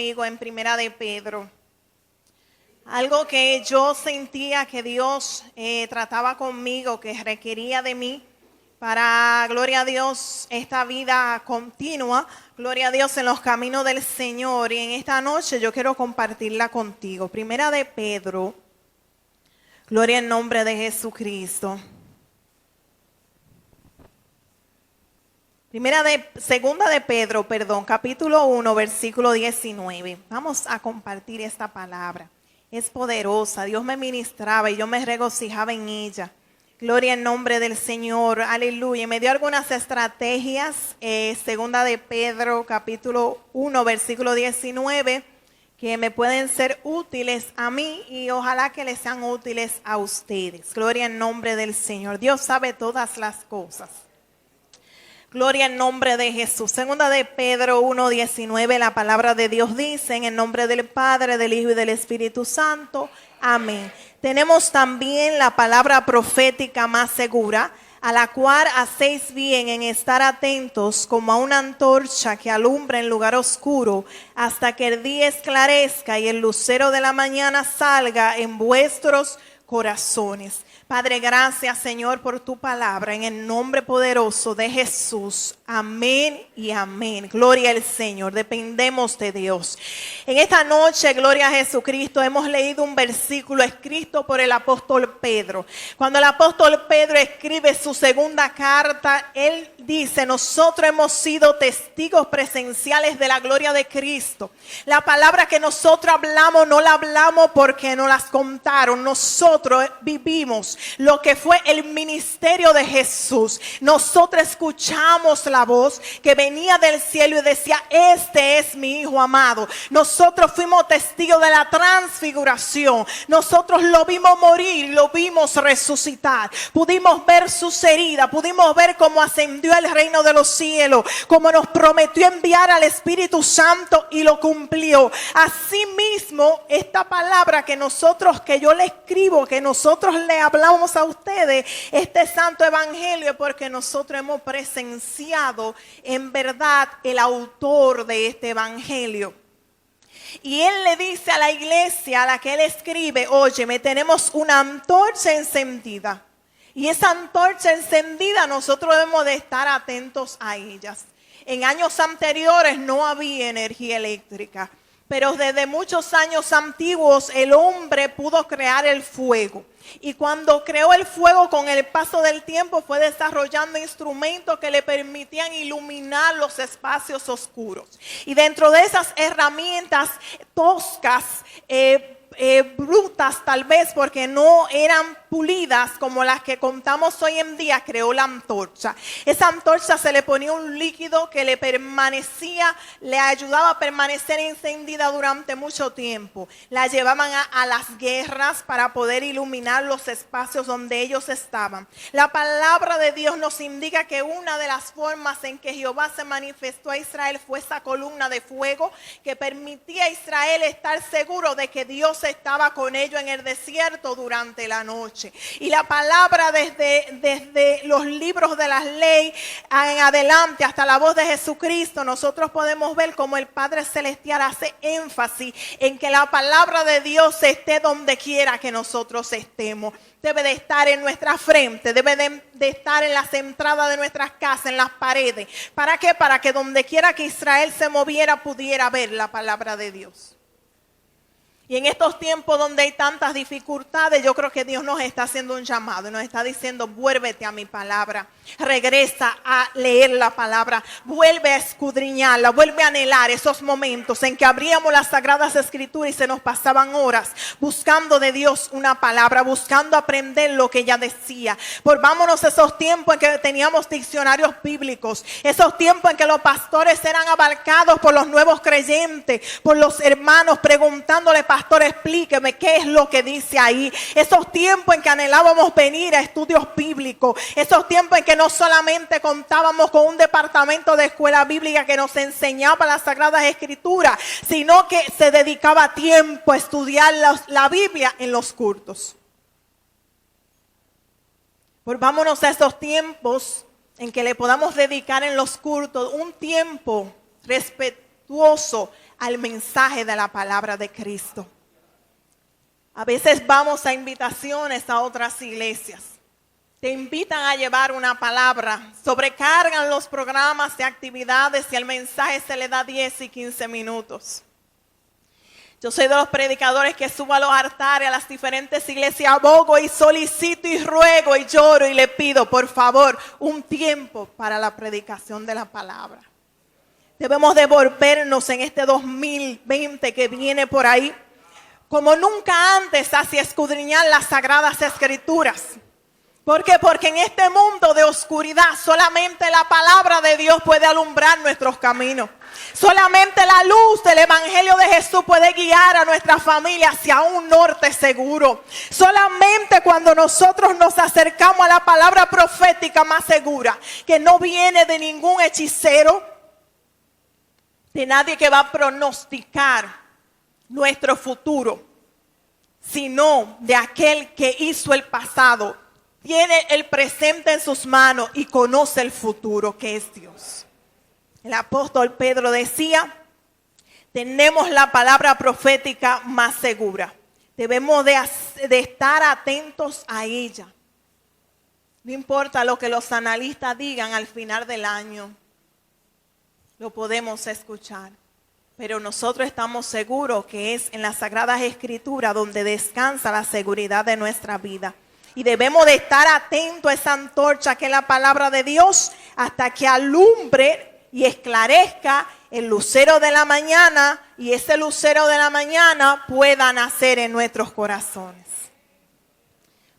conmigo en Primera de Pedro. Algo que yo sentía que Dios trataba conmigo, que requería de mí para, gloria a Dios, esta vida continua, gloria a Dios, en los caminos del Señor. Y en esta noche yo quiero compartirla contigo. Primera de Pedro, gloria en nombre de Jesucristo. Segunda de Pedro, capítulo 1, versículo 19. Vamos a compartir esta palabra. Es poderosa. Dios me ministraba y yo me regocijaba en ella. Gloria en nombre del Señor. Aleluya. Me dio algunas estrategias. Segunda de Pedro, capítulo 1, versículo 19, que me pueden ser útiles a mí y ojalá que les sean útiles a ustedes. Gloria en nombre del Señor. Dios sabe todas las cosas. Gloria en nombre de Jesús. Segunda de Pedro 1:19, la palabra de Dios dice, en el nombre del Padre, del Hijo y del Espíritu Santo. Amén. Tenemos también la palabra profética más segura, a la cual hacéis bien en estar atentos como a una antorcha que alumbra en lugar oscuro, hasta que el día esclarezca y el lucero de la mañana salga en vuestros corazones. Padre, gracias, Señor, por tu palabra, en el nombre poderoso de Jesús. Amén y amén. Gloria al Señor. Dependemos de Dios. En esta noche, gloria a Jesucristo, hemos leído un versículo escrito por el apóstol Pedro. Cuando el apóstol Pedro escribe su segunda carta, él dice, nosotros hemos sido testigos presenciales de la gloria de Cristo. La palabra que nosotros hablamos, no la hablamos porque nos las contaron. Nosotros vivimos lo que fue el ministerio de Jesús. Nosotros escuchamos la voz que venía del cielo y decía, este es mi Hijo amado. Nosotros fuimos testigos de la transfiguración. Nosotros lo vimos morir, lo vimos resucitar. Pudimos ver sus heridas, pudimos ver cómo ascendió al reino de los cielos, cómo nos prometió enviar al Espíritu Santo y lo cumplió. Asimismo, esta palabra que yo le escribo, que nosotros le hablamos a ustedes, este santo evangelio, porque nosotros hemos presenciado en verdad el autor de este evangelio. Y él le dice a la iglesia a la que él escribe, óyeme, tenemos una antorcha encendida. Y esa antorcha encendida nosotros debemos de estar atentos a ellas. En años anteriores no había energía eléctrica, pero desde muchos años antiguos el hombre pudo crear el fuego. Y cuando creó el fuego, con el paso del tiempo fue desarrollando instrumentos que le permitían iluminar los espacios oscuros. Y dentro de esas herramientas toscas, brutas tal vez porque no eran pulidas como las que contamos hoy en día, creó la antorcha. Esa antorcha se le ponía un líquido que le ayudaba a permanecer encendida durante mucho tiempo. La llevaban a las guerras para poder iluminar los espacios donde ellos estaban. La palabra de Dios nos indica que una de las formas en que Jehová se manifestó a Israel fue esa columna de fuego que permitía a Israel estar seguro de que Dios estaba con ellos en el desierto durante la noche. Y la palabra desde los libros de la ley en adelante hasta la voz de Jesucristo, nosotros podemos ver cómo el Padre Celestial hace énfasis en que la palabra de Dios esté donde quiera que nosotros estemos. Debe de estar en nuestra frente, debe de estar en las entradas de nuestras casas, en las paredes. ¿Para qué? Para que donde quiera que Israel se moviera pudiera ver la palabra de Dios. Y en estos tiempos donde hay tantas dificultades, yo creo que Dios nos está haciendo un llamado y nos está diciendo, vuélvete a mi palabra, regresa a leer la palabra, vuelve a escudriñarla, vuelve a anhelar esos momentos en que abríamos las Sagradas Escrituras y se nos pasaban horas buscando de Dios una palabra, buscando aprender lo que ella decía. Volvámonos a esos tiempos en que teníamos diccionarios bíblicos, esos tiempos en que los pastores eran abarcados por los nuevos creyentes, por los hermanos preguntándole, pastor, explíqueme qué es lo que dice ahí. Esos tiempos en que anhelábamos venir a estudios bíblicos. Esos tiempos en que no solamente contábamos con un departamento de escuela bíblica que nos enseñaba las Sagradas Escrituras, sino que se dedicaba tiempo a estudiar la Biblia en los cultos. Volvámonos a esos tiempos en que le podamos dedicar en los cultos un tiempo respetuoso al mensaje de la palabra de Cristo. A veces vamos a invitaciones a otras iglesias. Te invitan a llevar una palabra, sobrecargan los programas de actividades y el mensaje se le da 10 y 15 minutos. Yo soy de los predicadores que subo a los altares, a las diferentes iglesias, abogo y solicito y ruego y lloro y le pido, por favor, un tiempo para la predicación de la palabra. Debemos devolvernos en este 2020 que viene por ahí, como nunca antes, hacia escudriñar las Sagradas Escrituras. ¿Por qué? Porque en este mundo de oscuridad solamente la palabra de Dios puede alumbrar nuestros caminos. Solamente la luz del Evangelio de Jesús puede guiar a nuestra familia hacia un norte seguro. Solamente cuando nosotros nos acercamos a la palabra profética más segura, que no viene de ningún hechicero, de nadie que va a pronosticar nuestro futuro, sino de aquel que hizo el pasado, tiene el presente en sus manos y conoce el futuro, que es Dios. El apóstol Pedro decía, tenemos la palabra profética más segura. Debemos de estar atentos a ella. No importa lo que los analistas digan al final del año, lo podemos escuchar. Pero nosotros estamos seguros que es en las Sagradas Escrituras donde descansa la seguridad de nuestra vida. Y debemos de estar atentos a esa antorcha que es la palabra de Dios hasta que alumbre y esclarezca el lucero de la mañana y ese lucero de la mañana pueda nacer en nuestros corazones.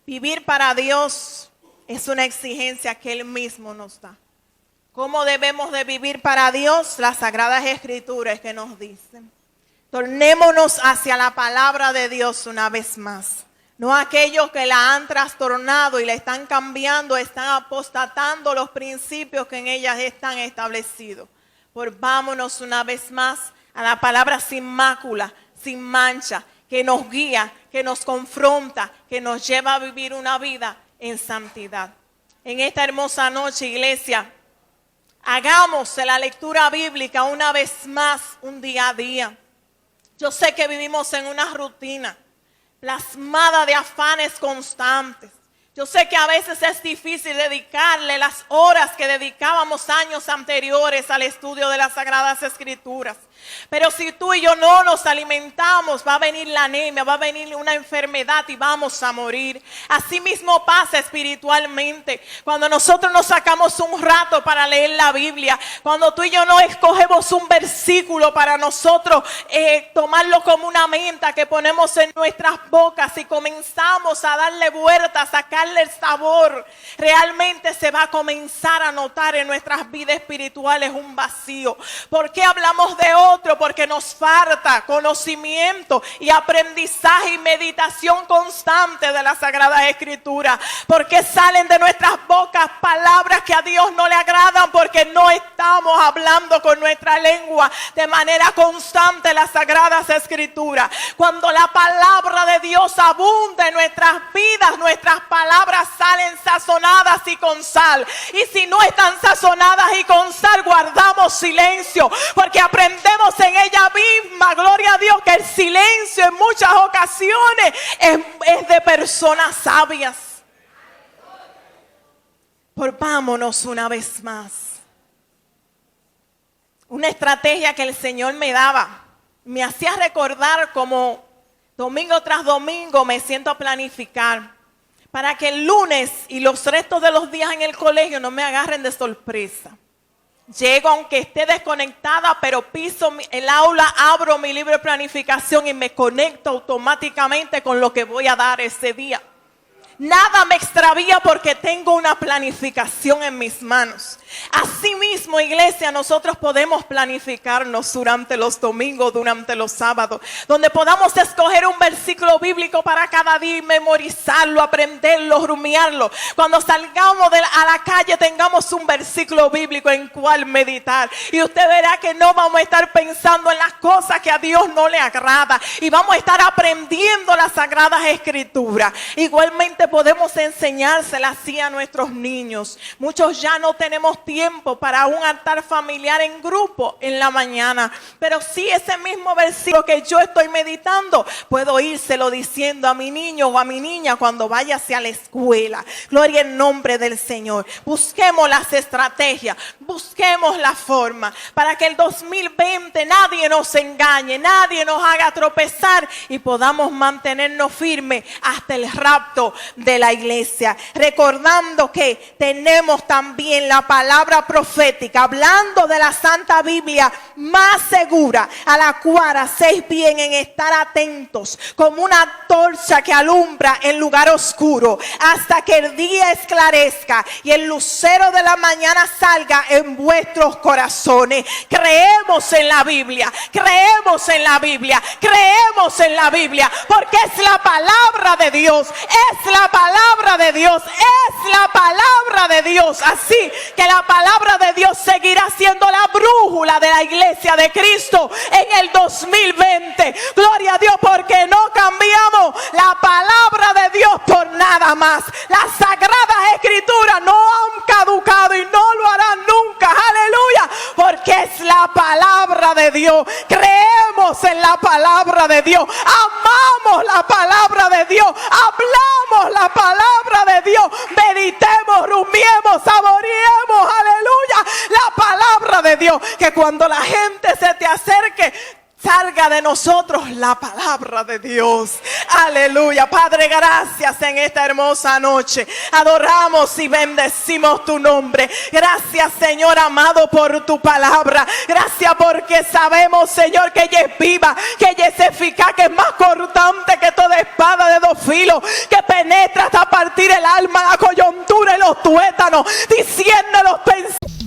Vivir para Dios es una exigencia que Él mismo nos da. ¿Cómo debemos de vivir para Dios? Las Sagradas Escrituras que nos dicen. Tornémonos hacia la palabra de Dios una vez más. No aquellos que la han trastornado y la están cambiando, están apostatando los principios que en ellas están establecidos. Volvámonos una vez más a la palabra sin mácula, sin mancha, que nos guía, que nos confronta, que nos lleva a vivir una vida en santidad. En esta hermosa noche, iglesia, hagamos la lectura bíblica una vez más, un día a día. Yo sé que vivimos en una rutina plasmada de afanes constantes. Yo sé que a veces es difícil dedicarle las horas que dedicábamos años anteriores al estudio de las Sagradas Escrituras. Pero si tú y yo no nos alimentamos, va a venir la anemia, va a venir una enfermedad y vamos a morir. Así mismo pasa espiritualmente. Cuando nosotros nos sacamos un rato para leer la Biblia, cuando tú y yo no escogemos un versículo para nosotros tomarlo como una menta que ponemos en nuestras bocas y comenzamos a darle vueltas, a sacarle el sabor, realmente se va a comenzar a notar en nuestras vidas espirituales un vacío. ¿Por qué hablamos de otro? Porque nos falta conocimiento y aprendizaje y meditación constante de la Sagrada Escritura. Porque salen de nuestras bocas palabras que a Dios no le agradan, porque no estamos hablando con nuestra lengua de manera constante las Sagradas Escrituras. Cuando la palabra de Dios abunda en nuestras vidas, nuestras palabras salen sazonadas y con sal. Y si no están sazonadas y con sal, guardamos silencio, porque aprendemos en ella misma, gloria a Dios, que el silencio en muchas ocasiones es de personas sabias. Volvámonos una vez más. Una estrategia que el Señor me daba, me hacía recordar como domingo tras domingo me siento a planificar, para que el lunes y los restos de los días en el colegio no me agarren de sorpresa. Llego aunque esté desconectada, pero piso el aula, abro mi libro de planificación y me conecto automáticamente con lo que voy a dar ese día. Nada me extravía porque tengo una planificación en mis manos. Asimismo, iglesia, nosotros podemos planificarnos durante los domingos, durante los sábados, donde podamos escoger un versículo bíblico para cada día y memorizarlo, aprenderlo, rumiarlo. Cuando salgamos a la calle tengamos un versículo bíblico en cual meditar. Y usted verá que no vamos a estar pensando en las cosas que a Dios no le agrada. Y vamos a estar aprendiendo las Sagradas Escrituras. Igualmente que podemos enseñársela así a nuestros niños. Muchos ya no tenemos tiempo para un altar familiar en grupo en la mañana, pero sí ese mismo versículo que yo estoy meditando, puedo írselo diciendo a mi niño o a mi niña cuando vaya hacia la escuela. Gloria en nombre del Señor. Busquemos las estrategias, busquemos la forma para que el 2020 nadie nos engañe, nadie nos haga tropezar y podamos mantenernos firmes hasta el rapto de la iglesia. Recordando que tenemos también la palabra profética, hablando de la Santa Biblia más segura, a la cual hacéis bien en estar atentos, como una antorcha que alumbra en lugar oscuro, hasta que el día esclarezca y el lucero de la mañana salga en vuestros corazones. Creemos en la Biblia, creemos en la Biblia, creemos en la Biblia, porque es la palabra de Dios, es la palabra de Dios, es la palabra de Dios. Así que la palabra de Dios seguirá siendo la brújula de la iglesia de Cristo en el 2020. Gloria a Dios, porque no cambiamos la palabra de Dios por nada más. Las sagradas escrituras no han caducado y no lo harán nunca. Aleluya, porque es la palabra de Dios. Creemos en la palabra de Dios, amamos la palabra de Dios, hablamos la palabra de Dios, meditemos, rumiemos, saboreemos, aleluya, la palabra de Dios. Que cuando la gente se te acerque, salga de nosotros la palabra de Dios. Aleluya. Padre, gracias en esta hermosa noche. Adoramos y bendecimos tu nombre. Gracias, Señor amado, por tu palabra. Gracias porque sabemos, Señor, que ella es viva, que ella es eficaz, que es más cortante que toda espada de dos filos, que penetra hasta partir el alma, la coyuntura y los tuétanos, diciendo los pensamientos.